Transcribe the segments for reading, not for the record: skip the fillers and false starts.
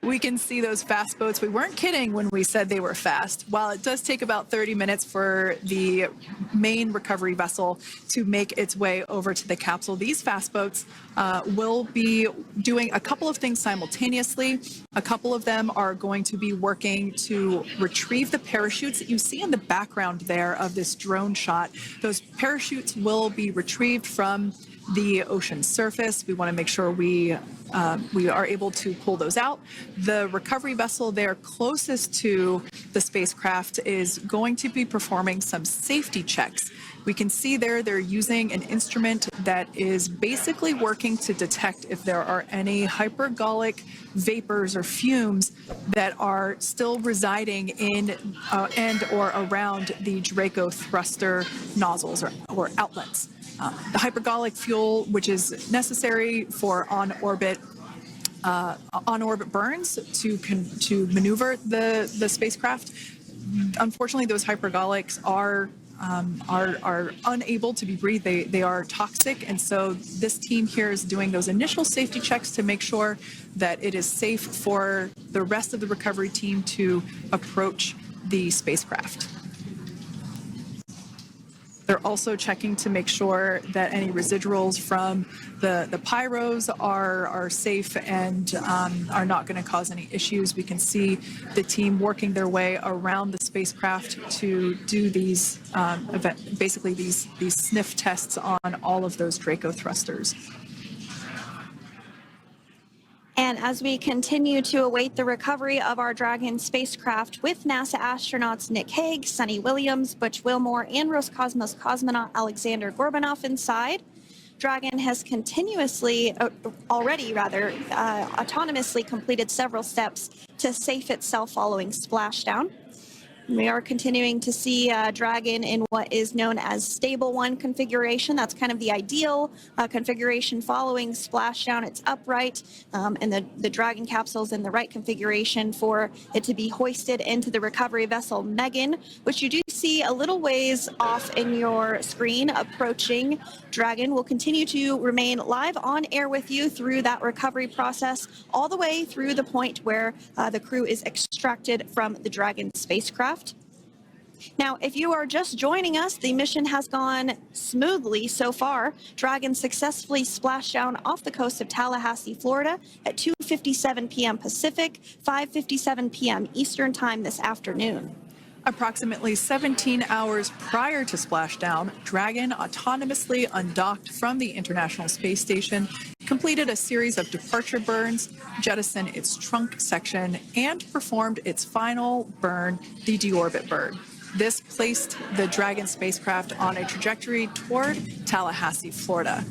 We can see those fast boats. We weren't kidding when we said they were fast. While it does take about 30 minutes for the main recovery vessel to make its way over to the capsule, these fast boats will be doing a couple of things simultaneously. A couple of them are going to be working to retrieve the parachutes that you see in the background there of this drone shot. Those parachutes will be retrieved from the ocean surface. We want to make sure we are able to pull those out. The recovery vessel there closest to the spacecraft is going to be performing some safety checks. We can see there they're using an instrument that is basically working to detect if there are any hypergolic vapors or fumes that are still residing in and or around the Draco thruster nozzles or outlets. The hypergolic fuel, which is necessary for on-orbit burns to maneuver the spacecraft. Unfortunately, those hypergolics are unable to be breathed. They are toxic, and so this team here is doing those initial safety checks to make sure that it is safe for the rest of the recovery team to approach the spacecraft. They're also checking to make sure that any residuals from the pyros are safe and are not going to cause any issues. We can see the team working their way around the spacecraft to do these basically these sniff tests on all of those Draco thrusters. And as we continue to await the recovery of our Dragon spacecraft with NASA astronauts Nick Hague, Sunny Williams, Butch Wilmore, and Roscosmos cosmonaut Alexander Gorbanov inside, Dragon has autonomously completed several steps to safe itself following splashdown. We are continuing to see Dragon in what is known as stable 1 configuration. That's kind of the ideal configuration following splashdown. It's upright, and the Dragon capsule is in the right configuration for it to be hoisted into the recovery vessel Megan, which you do see a little ways off in your screen approaching. Dragon will continue to remain live on air with you through that recovery process, all the way through the point where the crew is extracted from the Dragon spacecraft. Now, if you are just joining us, the mission has gone smoothly so far. Dragon successfully splashed down off the coast of Tallahassee, Florida at 2:57 p.m. Pacific, 5:57 p.m. Eastern Time this afternoon. Approximately 17 hours prior to splashdown, Dragon autonomously undocked from the International Space Station, completed a series of departure burns, jettisoned its trunk section, and performed its final burn, the deorbit burn. This placed the Dragon spacecraft on a trajectory toward Tallahassee, Florida.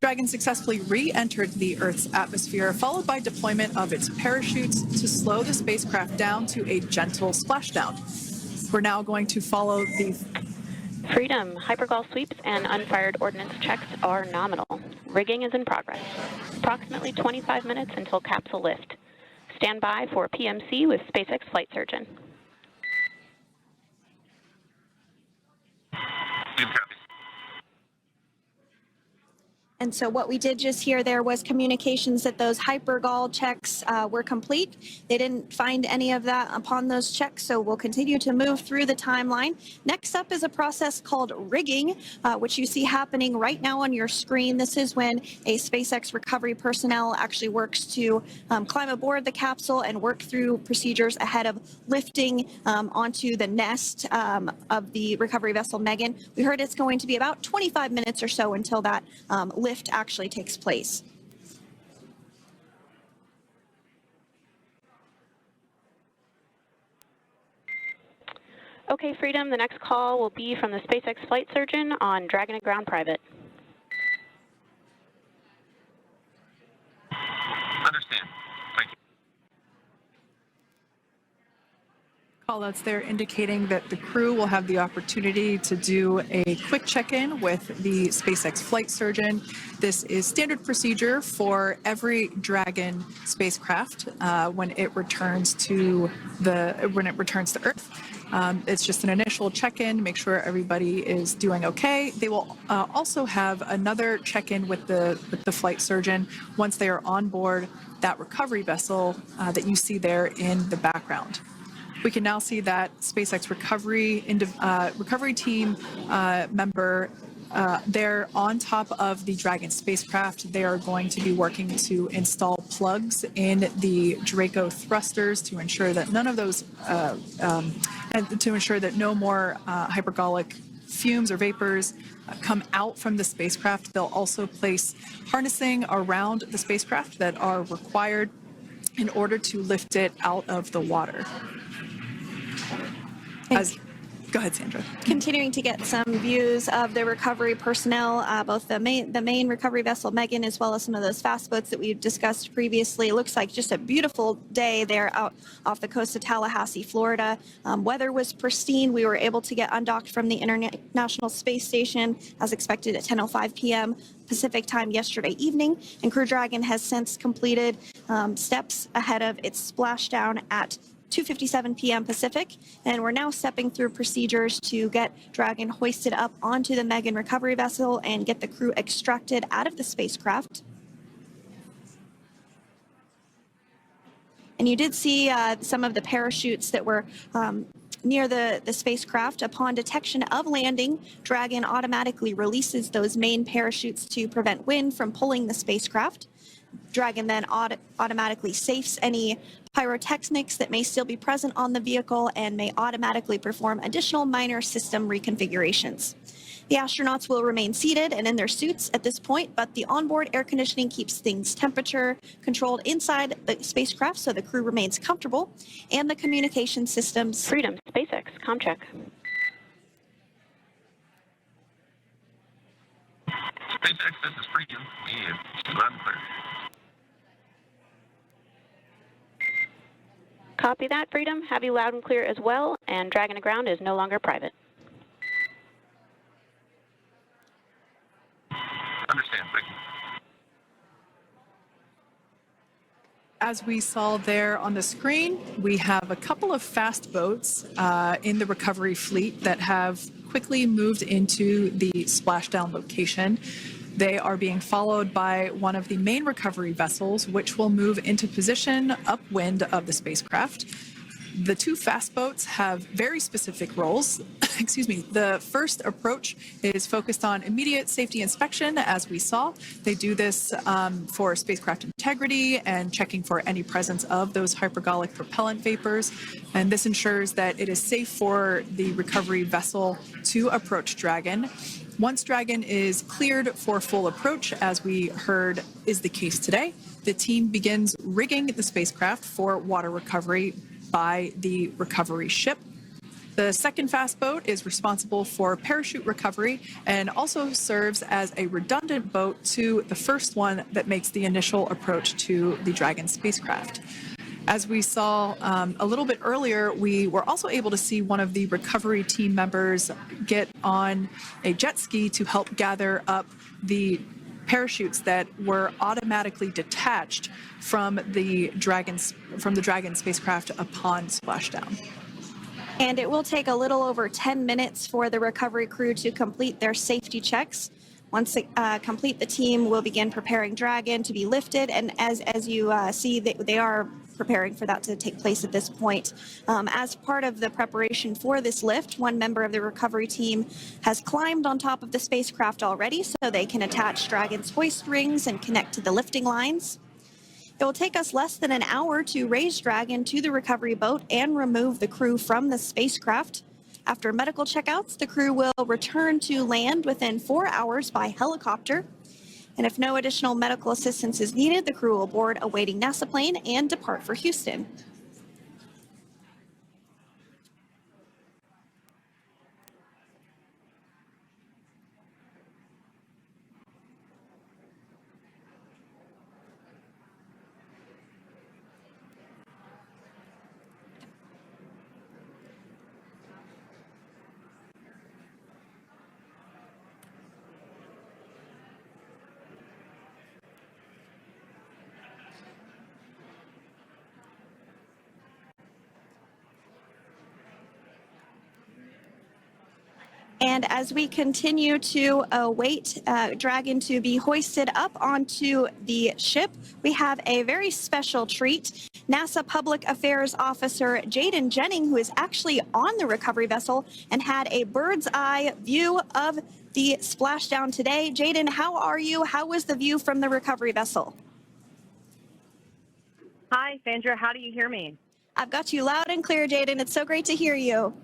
Dragon successfully re-entered the Earth's atmosphere, followed by deployment of its parachutes to slow the spacecraft down to a gentle splashdown. We're now going to follow the Freedom. Hypergol sweeps and unfired ordnance checks are nominal. Rigging is in progress. Approximately 25 minutes until capsule lift. Stand by for PMC with SpaceX flight surgeon. And so what we did just hear there was communications that those hypergol checks were complete. They didn't find any of that upon those checks, so we'll continue to move through the timeline. Next up is a process called rigging, which you see happening right now on your screen. This is when a SpaceX recovery personnel actually works to climb aboard the capsule and work through procedures ahead of lifting onto the nest of the recovery vessel Megan. We heard it's going to be about 25 minutes or so until that lift actually takes place. Okay, Freedom, the next call will be from the SpaceX flight surgeon on Dragon at Ground Private. Understand. Thank you. callouts there indicating that the crew will have the opportunity to do a quick check-in with the SpaceX flight surgeon. This is standard procedure for every Dragon spacecraft when it returns to Earth. It's just an initial check-in, make sure everybody is doing okay. They will also have another check-in with the flight surgeon once they are on board that recovery vessel that you see there in the background. We can now see that SpaceX recovery team member they're on top of the Dragon spacecraft. They are going to be working to install plugs in the Draco thrusters to ensure that none of those, and to ensure that no more hypergolic fumes or vapors come out from the spacecraft. They'll also place harnessing around the spacecraft that are required in order to lift it out of the water. Go ahead, Sandra. Continuing to get some views of the recovery personnel, both the main recovery vessel, Megan, as well as some of those fast boats that we've discussed previously. It looks like just a beautiful day there out off the coast of Tallahassee, Florida. Weather was pristine. We were able to get undocked from the International Space Station as expected at 10:05 p.m. Pacific time yesterday evening, and Crew Dragon has since completed steps ahead of its splashdown at 2:57 p.m. Pacific, and we're now stepping through procedures to get Dragon hoisted up onto the Megan recovery vessel and get the crew extracted out of the spacecraft. And you did see some of the parachutes that were near the spacecraft. Upon detection of landing, Dragon automatically releases those main parachutes to prevent wind from pulling the spacecraft. Dragon then automatically safes any pyrotechnics that may still be present on the vehicle and may automatically perform additional minor system reconfigurations. The astronauts will remain seated and in their suits at this point, but the onboard air conditioning keeps things temperature controlled inside the spacecraft so the crew remains comfortable, and the communication systems. Freedom, SpaceX, ComCheck. SpaceX, this is Freedom. We loud and clear. Copy that, Freedom. Have you loud and clear as well, and Dragon to ground is no longer private. Understand, thank you. As we saw there on the screen, we have a couple of fast boats in the recovery fleet that have quickly moved into the splashdown location. They are being followed by one of the main recovery vessels, which will move into position upwind of the spacecraft. The two fast boats have very specific roles. Excuse me. The first approach is focused on immediate safety inspection, as we saw. They do this for spacecraft integrity and checking for any presence of those hypergolic propellant vapors. And this ensures that it is safe for the recovery vessel to approach Dragon. Once Dragon is cleared for full approach, as we heard is the case today, the team begins rigging the spacecraft for water recovery by the recovery ship. The second fast boat is responsible for parachute recovery and also serves as a redundant boat to the first one that makes the initial approach to the Dragon spacecraft. As we saw a little bit earlier, we were also able to see one of the recovery team members get on a jet ski to help gather up the parachutes that were automatically detached from the Dragon spacecraft upon splashdown. And it will take a little over 10 minutes for the recovery crew to complete their safety checks. Once they complete, the team will begin preparing Dragon to be lifted, and as you see, they are preparing for that to take place at this point. As part of the preparation for this lift, one member of the recovery team has climbed on top of the spacecraft already so they can attach Dragon's hoist rings and connect to the lifting lines. It will take us less than an hour to raise Dragon to the recovery boat and remove the crew from the spacecraft. After medical checkouts, the crew will return to land within 4 hours by helicopter. And if no additional medical assistance is needed, the crew will board a waiting NASA plane and depart for Houston. And as we continue to await Dragon to be hoisted up onto the ship, we have a very special treat. NASA Public Affairs Officer Jaden Jennings, who is actually on the recovery vessel and had a bird's eye view of the splashdown today. Jaden, how are you? How was the view from the recovery vessel? Hi, Sandra. How do you hear me? I've got you loud and clear, Jaden. It's so great to hear you.